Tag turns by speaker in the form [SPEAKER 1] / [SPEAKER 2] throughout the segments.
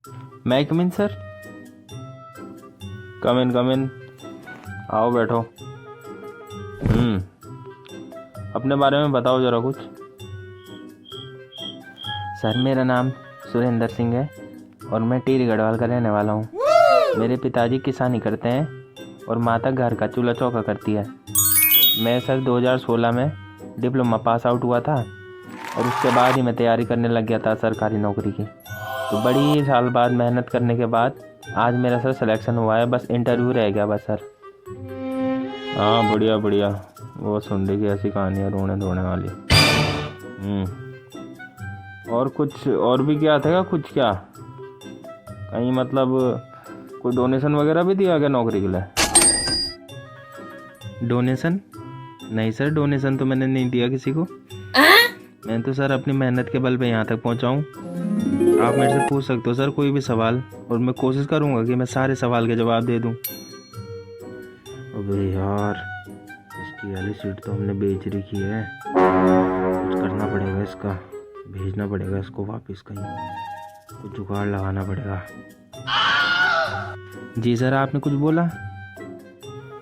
[SPEAKER 1] मैं कम इन सर? कम इन, आओ बैठो। अपने बारे में बताओ ज़रा कुछ।
[SPEAKER 2] सर मेरा नाम सुरेंद्र सिंह है और मैं टिहरी गढ़वाल का रहने वाला हूँ। मेरे पिताजी किसानी करते हैं और माता घर का चूल्हा चौका करती है। मैं सर 2016 में डिप्लोमा पास आउट हुआ था और उसके बाद ही मैं तैयारी करने लग गया था सरकारी नौकरी की। तो बड़ी साल बाद मेहनत करने के बाद आज मेरा सर सिलेक्शन हुआ है, बस इंटरव्यू रह गया बस सर।
[SPEAKER 1] हाँ बढ़िया बढ़िया, वो सुन रही की ऐसी कहानियाँ रोने धोने वाली। और कुछ और भी क्या था कुछ, क्या कहीं मतलब कोई डोनेशन वगैरह भी दिया गया नौकरी के लिए?
[SPEAKER 2] डोनेशन? नहीं सर, डोनेशन तो मैंने नहीं दिया किसी को। मैं तो सर अपनी मेहनत के बल पे यहाँ तक पहुँचा हूँ। आप मेरे से पूछ सकते हो सर कोई भी सवाल और मैं कोशिश करूँगा कि मैं सारे सवाल के जवाब दे दूँ।
[SPEAKER 1] अबे यार, इसकी वाली सीट तो हमने बेच रखी है, कुछ करना पड़ेगा इसका, भेजना पड़ेगा इसको वापस कहीं, कुछ जुगाड़ लगाना पड़ेगा।
[SPEAKER 2] जी सर, आपने कुछ बोला?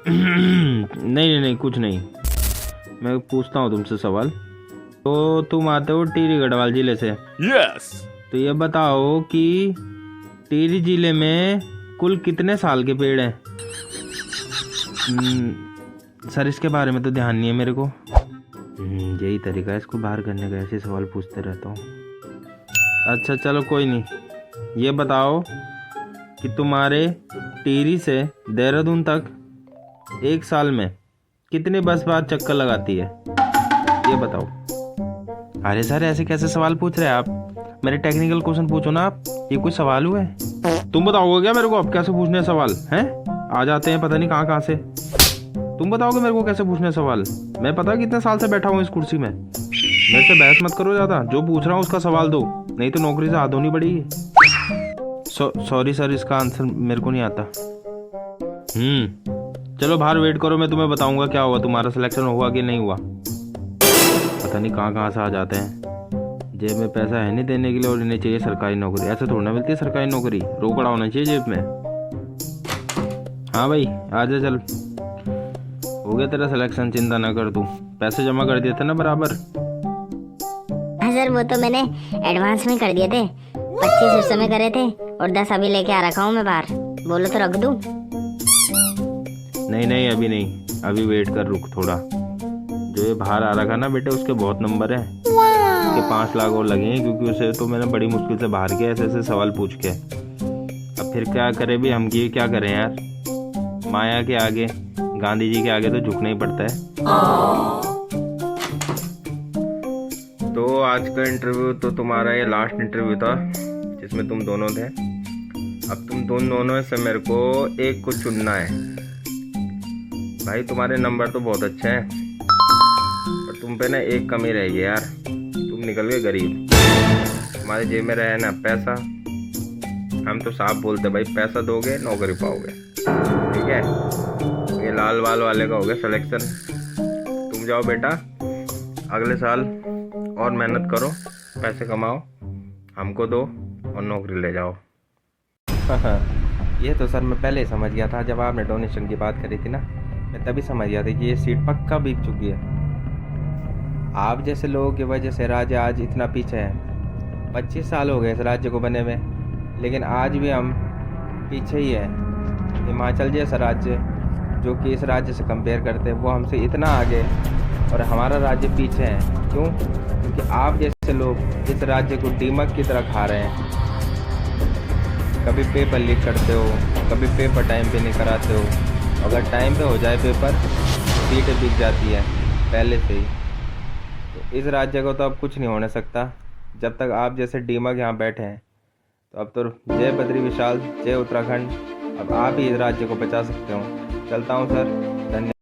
[SPEAKER 1] नहीं कुछ नहीं, मैं पूछता हूँ तुमसे सवाल। तो तुम आते हो टिहरी गढ़वाल जिले से?
[SPEAKER 3] यस।
[SPEAKER 1] तो ये बताओ कि टिहरी जिले में कुल कितने साल के पेड़ हैं?
[SPEAKER 2] सर इसके बारे में तो ध्यान नहीं है मेरे को।
[SPEAKER 1] यही तरीका है इसको बाहर करने का, ऐसे सवाल पूछते रहता हूँ। अच्छा चलो कोई नहीं, ये बताओ कि तुम्हारे टिहरी से देहरादून तक एक साल में कितने बस बाद चक्कर लगाती है, ये बताओ।
[SPEAKER 2] अरे सर ऐसे कैसे सवाल पूछ रहे हैं आप? मेरे टेक्निकल क्वेश्चन पूछो ना आप, ये कोई सवाल हुआ है?
[SPEAKER 1] तुम बताओगे क्या मेरे को अब कैसे पूछने सवाल हैं? आ जाते हैं पता नहीं कहाँ से। तुम बताओगे मेरे को कैसे पूछने सवाल? मैं पता कितने साल से बैठा हूँ इस कुर्सी में। मेरे से बहस मत करो ज़्यादा, जो पूछ रहा हूँ उसका सवाल दो, नहीं तो नौकरी से हाथ धोनी पड़ेगी।
[SPEAKER 2] सॉरी सर, इसका आंसर मेरे को नहीं आता।
[SPEAKER 1] चलो बाहर वेट करो, मैं तुम्हें बताऊंगा क्या हुआ, तुम्हारा सिलेक्शन हुआ कि नहीं हुआ। पता नहीं कहाँ से आ जाते हैं। जेब में पैसा है नहीं देने के लिए और इन्हें चाहिए सरकारी नौकरी। ऐसे थोड़ा ना मिलती है सरकारी नौकरी, रोकड़ा होना चाहिए जेब में। हाँ भाई आजा चल, हो गया तेरा सिलेक्शन, चिंता ना कर तू। पैसे जमा कर दिए थे ना बराबर?
[SPEAKER 4] हाँ सर, वो तो मैंने एडवांस में कर दिए थे। 25 उस समय करे थे और 10 अभी लेके आ रखा हूँ मैं बाहर। बोलो तो रख दूँ?
[SPEAKER 1] नहीं अभी नहीं, अभी वेट कर, रुक थोड़ा। जो ये बाहर आ रखा ना बेटे, उसके बहुत नंबर है, उसके 5 लाख और लगेंगे, क्योंकि उसे तो मैंने बड़ी मुश्किल से बाहर किया ऐसे सवाल पूछ के। अब फिर क्या करे भी हम, की क्या करें यार, माया के आगे, गांधी जी के आगे तो झुकना ही पड़ता है। तो आज का इंटरव्यू तो तुम्हारा ये लास्ट इंटरव्यू था जिसमें तुम दोनों थे। अब तुम दोनों से मेरे को एक को चुनना है। भाई तुम्हारे नंबर तो बहुत अच्छे हैं, पर तुम पे ना एक कमी रह गई यार, तुम निकल गए गरीब। तुम्हारे जेब में रहे ना पैसा, हम तो साफ बोलते भाई, पैसा दोगे नौकरी पाओगे, ठीक है? ये लाल बाल वाले का हो गया सिलेक्शन। तुम जाओ बेटा, अगले साल और मेहनत करो, पैसे कमाओ, हमको दो और नौकरी ले जाओ।
[SPEAKER 2] ये तो सर मैं पहले ही समझ गया था, जब आपने डोनेशन की बात करी थी ना, मैं तभी समझ गया था कि ये सीट पक्का बिक चुकी है। आप जैसे लोगों की वजह से राज्य आज इतना पीछे है। 25 साल हो गए इस राज्य को बने हुए, लेकिन आज भी हम पीछे ही हैं। हिमाचल जैसा राज्य जो कि इस राज्य से कंपेयर करते हैं, वो हमसे इतना आगे और हमारा राज्य पीछे है। क्यों? क्योंकि आप जैसे लोग इस राज्य को दीमक की तरह खा रहे हैं। कभी पेपर लीक करते हो, कभी पेपर टाइम पे नहीं कराते हो। अगर टाइम पे हो जाए पेपर, सीटें बिक जाती है पहले से ही। तो इस राज्य को तो अब कुछ नहीं होने सकता जब तक आप जैसे डीमक यहाँ बैठे हैं। तो अब तो जय बद्री विशाल, जय उत्तराखंड, अब आप ही इस राज्य को बचा सकते हो। चलता हूँ सर, धन्यवाद।